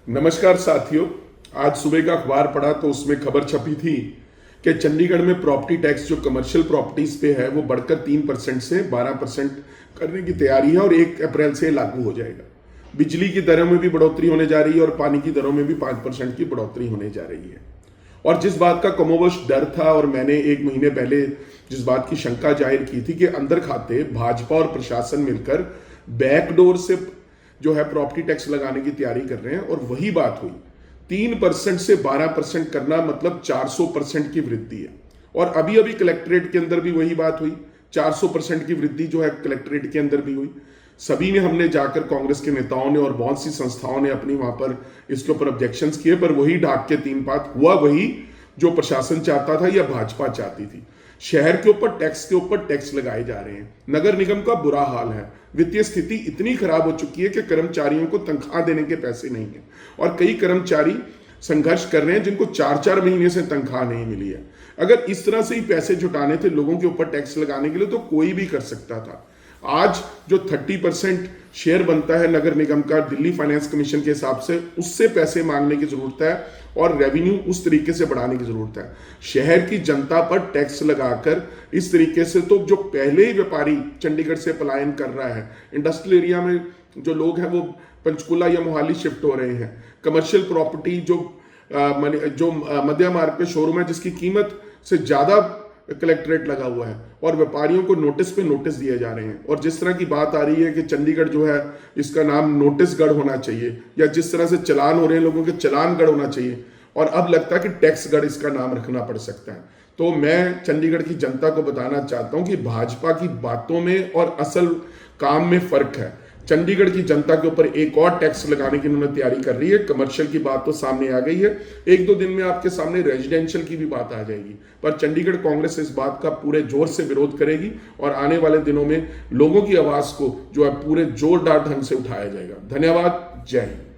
नमस्कार साथियों। आज सुबह का अखबार पढ़ा तो उसमें खबर छपी थी कि चंडीगढ़ में प्रॉपर्टी टैक्स जो कमर्शियल प्रॉपर्टीज पे है वो बढ़कर 3% से 12% करने की तैयारी है और 1 अप्रैल से लागू हो जाएगा। बिजली की दरों में भी बढ़ोतरी होने जा रही है और पानी की दरों में भी 5% की बढ़ोतरी होने जा रही है। और जिस बात का कमोबश डर था और मैंने 1 महीने पहले जिस बात की शंका जाहिर की थी कि अंदर खाते भाजपा और प्रशासन मिलकर बैकडोर से जो है प्रॉपर्टी टैक्स लगाने की तैयारी कर रहे हैं, और वही बात हुई। 3% से 12% करना मतलब 400% की वृद्धि है। और अभी अभी कलेक्ट्रेट के अंदर भी वही बात हुई, 400% की वृद्धि जो है कलेक्ट्रेट के अंदर भी हुई। सभी ने, हमने जाकर कांग्रेस के नेताओं ने और बहुत सी संस्थाओं ने अपनी वहां पर इसके ऊपर ऑब्जेक्शंस किए, पर वही ढाक के 3 बात हुआ, वही जो प्रशासन चाहता था या भाजपा चाहती थी। शहर के ऊपर टैक्स लगाए जा रहे हैं। नगर निगम का बुरा हाल है। वित्तीय स्थिति इतनी खराब हो चुकी है कि कर्मचारियों को तनख्वाह देने के पैसे नहीं है और कई कर्मचारी संघर्ष कर रहे हैं जिनको 4-4 महीने से तनख्वाह नहीं मिली है। अगर इस तरह से ही पैसे जुटाने थे लोगों के ऊपर टैक्स लगाने के लिए तो कोई भी कर सकता था। आज जो 30% शेयर बनता है नगर निगम का दिल्ली फाइनेंस कमीशन के हिसाब से, उससे पैसे मांगने की जरूरत है और रेवेन्यू उस तरीके से बढ़ाने की जरूरत है। शहर की जनता पर टैक्स लगाकर इस तरीके से तो जो पहले ही व्यापारी चंडीगढ़ से पलायन कर रहा है, इंडस्ट्रियल एरिया में जो लोग हैं वो पंचकुला या मोहाली शिफ्ट हो रहे हैं। कमर्शियल प्रॉपर्टी जो मध्य मार्ग पे शोरूम है जिसकी कीमत से ज्यादा कलेक्ट्रेट लगा हुआ है और व्यापारियों को नोटिस पे नोटिस दिए जा रहे हैं। और जिस तरह की बात आ रही है कि चंडीगढ़ जो है इसका नाम नोटिसगढ़ होना चाहिए, या जिस तरह से चलान हो रहे हैं लोगों के चलानगढ़ होना चाहिए, और अब लगता है कि टैक्सगढ़ इसका नाम रखना पड़ सकता है। तो मैं चंडीगढ़ की जनता को बताना चाहता हूं कि भाजपा की बातों में और असल काम में फर्क है। चंडीगढ़ की जनता के ऊपर एक और टैक्स लगाने की उन्होंने तैयारी कर रही है। कमर्शियल की बात तो सामने आ गई है, 1-2 दिन में आपके सामने रेजिडेंशियल की भी बात आ जाएगी। पर चंडीगढ़ कांग्रेस इस बात का पूरे जोर से विरोध करेगी और आने वाले दिनों में लोगों की आवाज को जो है पूरे जोरदार ढंग से उठाया जाएगा। धन्यवाद। जय हिंद।